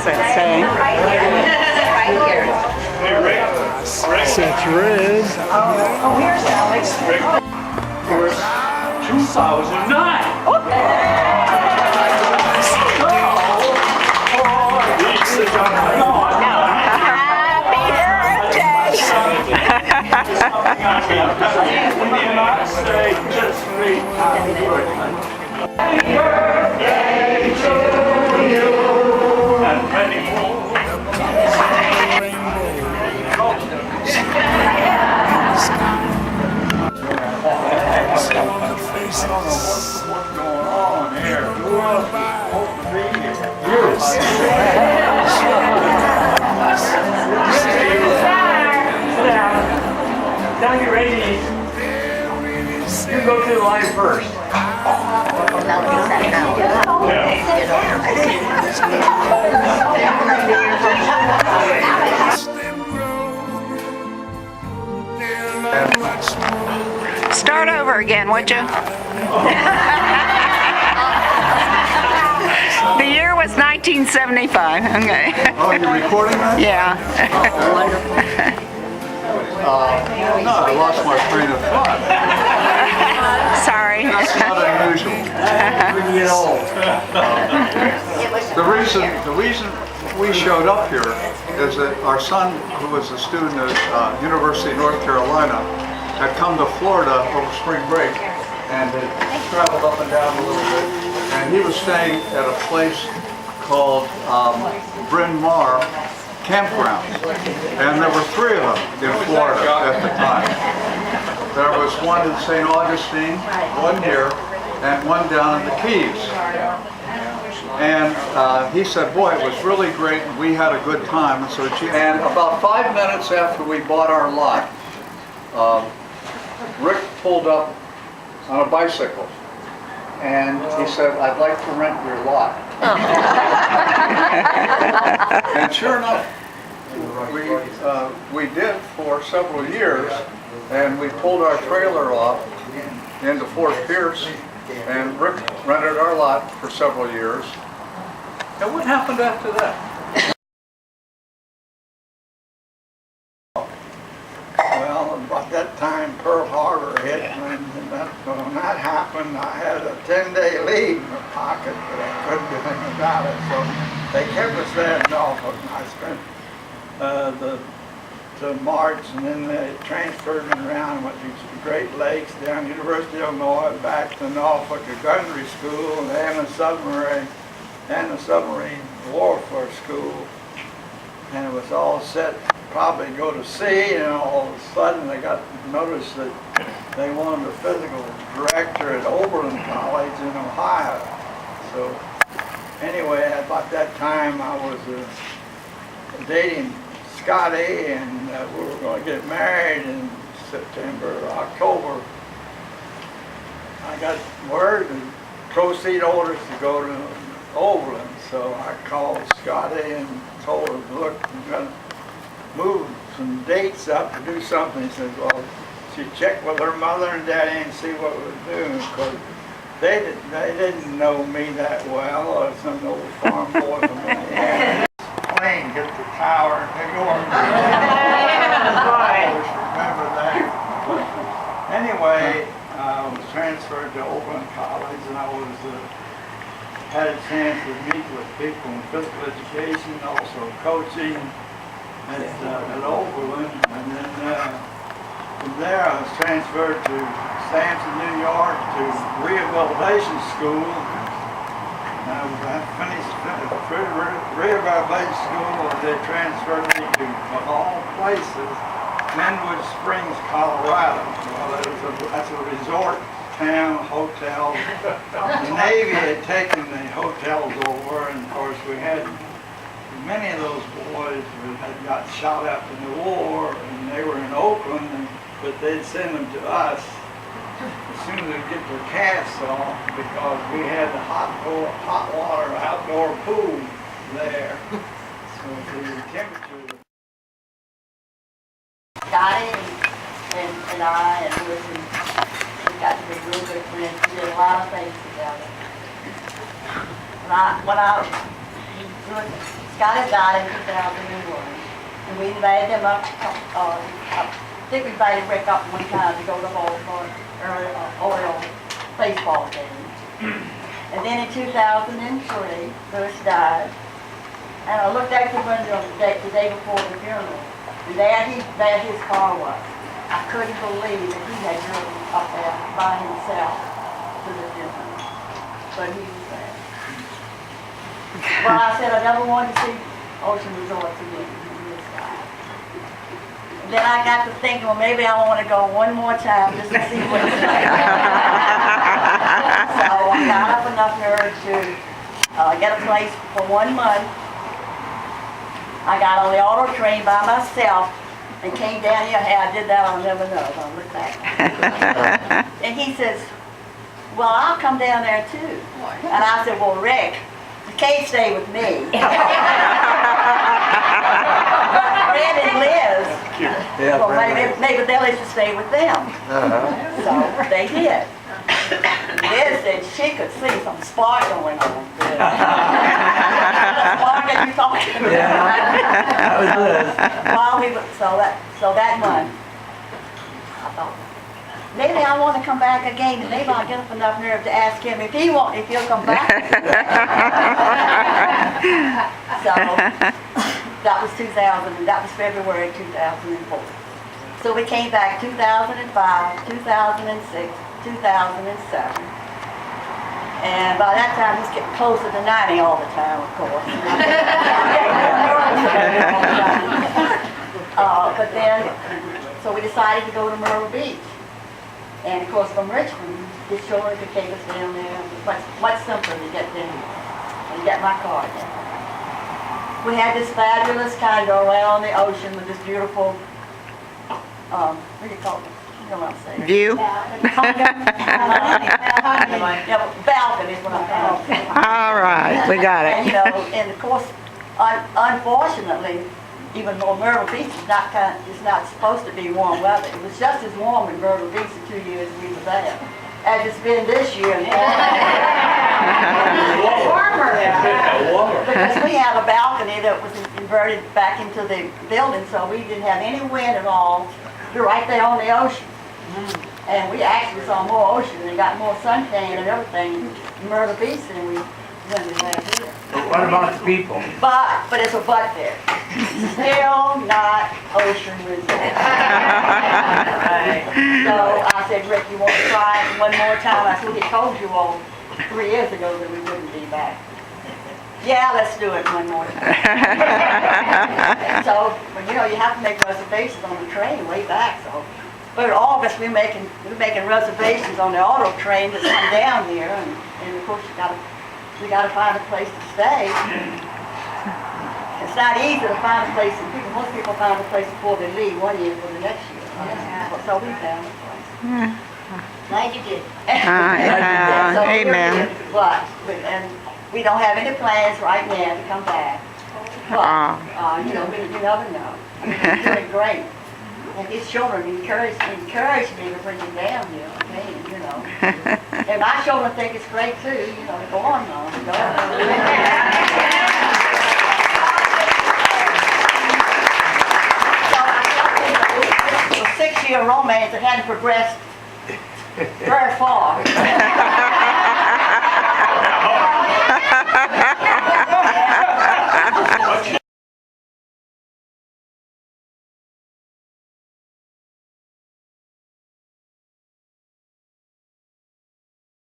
that say? Such red. Oh, here's Alex. 2009. Happy birthday to you and many more. I don't know what's going on here. Hope to be Now you're ready. You go to the line first. Start over again, would you? The year was 1975. Okay. Oh, you're recording that? Yeah. No, I lost my train of thought. Sorry. That's not unusual. The reason we showed up here is that our son, who was a student at University of North Carolina, had come to Florida over spring break and had traveled up and down a little bit. And he was staying at a place called Bryn Mawr Campground. And there were 3 of them in Florida at the time. There was one in St. Augustine, one here, and one down in the Keys. And he said, boy, it was really great, and we had a good time. And about 5 minutes after we bought our lot, Rick pulled up on a bicycle, and he said, I'd like to rent your lot. And sure enough, we did for several years, and we pulled our trailer off into Fort Pierce, and Rick rented our lot for several years. And what happened after that? Well, about that time Pearl Harbor hit, and when that happened, I had a 10-day leave in my pocket, but I couldn't do anything about it. So they kept us there in Norfolk, and I spent to March, and then they transferred me around, went to the Great Lakes, down University of Illinois, back to Norfolk, a gunnery school, and then a submarine warfare school, and it was all set probably go to sea, and all of a sudden I got noticed that they wanted a physical director at Oberlin College in Ohio. So anyway, about that time I was dating Scotty, and we were going to get married in September or October. I got word and proceed orders to go to Oberlin, so I called Scotty and told him, look, I'm going to move some dates up to do something. He said, well, she checked with her mother and daddy and see what we're doing, because they didn't know me that well, or some old farm boy from Indiana. Plane hit the tower in New York. I always remember that. But anyway, I was transferred to Oberlin College, and I had a chance to meet with people in physical education, also coaching at Oberlin, and then from there I was transferred to Stamford, New York, to rehabilitation school. I finished rehabilitation school, and they transferred me to, of all places, Glenwood Springs, Colorado. Well, that's a resort town, hotel. The Navy had taken the hotels over, and of course we had many of those boys had got shot up in the war, and they were in Oakland, but they'd send them to us as soon as they get their casts off, because we had the hot water outdoor pool there. So the temperature. Scotty and I and Lizzie, we got to be real good friends. We did a lot of things together. He Scott had died in 2001. And we invited them up, I think we invited Rick up one time to go to Baltimore, Oriole baseball game. And then in 2003, Lewis died. And I looked out the window the day before the funeral, and there his car was. I couldn't believe that he had driven up there by himself to the funeral. But he was there. Well, I said I never wanted to see Ocean Resorts again. And then I got to thinking, well, maybe I want to go one more time just to see what it's like. So I got up enough nerve to get a place for 1 month. I got on the auto train by myself and came down here. Hey, I did that, I'll never know. I'll look back. And he says, well, I'll come down there too. And I said, well, Rick, you can't stay with me. Fred and Liz, well, maybe they'll let you stay with them. So they did. Liz said she could see some spark going on. The spark that you talking about. That was Liz. While we were, so that month, I thought, maybe I want to come back again, and maybe I'll get up enough nerve to ask him if he'll come back. So that was 2000, and that was February 2004. So we came back 2005, 2006, 2007. And by that time, he's getting closer to 90 all the time, of course. But then, so we decided to go to Myrtle Beach. And of course, from Richmond, the children could take us down there. It was much simpler to get down and get my car down. We had this fabulous condo right on the ocean with this beautiful, what do you call it? You know what I'm saying? View. Balcony is what I'm calling it. All right, we got And it. and of course, unfortunately, even though Myrtle Beach is not supposed to be warm weather. It was just as warm in Myrtle Beach the 2 years we were there as it's been this year. Warmer. Because we had a balcony that was inverted back into the building, so we didn't have any wind at all. We were right there on the ocean. And we actually saw more ocean and got more suntan and everything in Myrtle Beach than we had here. What about the people? But there's a but there. Still not Ocean Resort. So I said, Rick, you want to try it one more time? I said, we told you all 3 years ago that we wouldn't be back. Yeah, let's do it one more time. So, you have to make reservations on the train way back. So, but in August we're making reservations on the auto train that's come down here, and of course we got to find a place to stay. It's not easy to find a place, and most people find a place before they leave 1 year for the next year. So we found a place. Glad you did. So Amen. but we don't have any plans right now to come back. But you never know. I mean, he's doing great. And his children encouraged me to bring him down here. And my children think it's great too. Go on now. Go on. So a 6-year romance that hadn't progressed very far.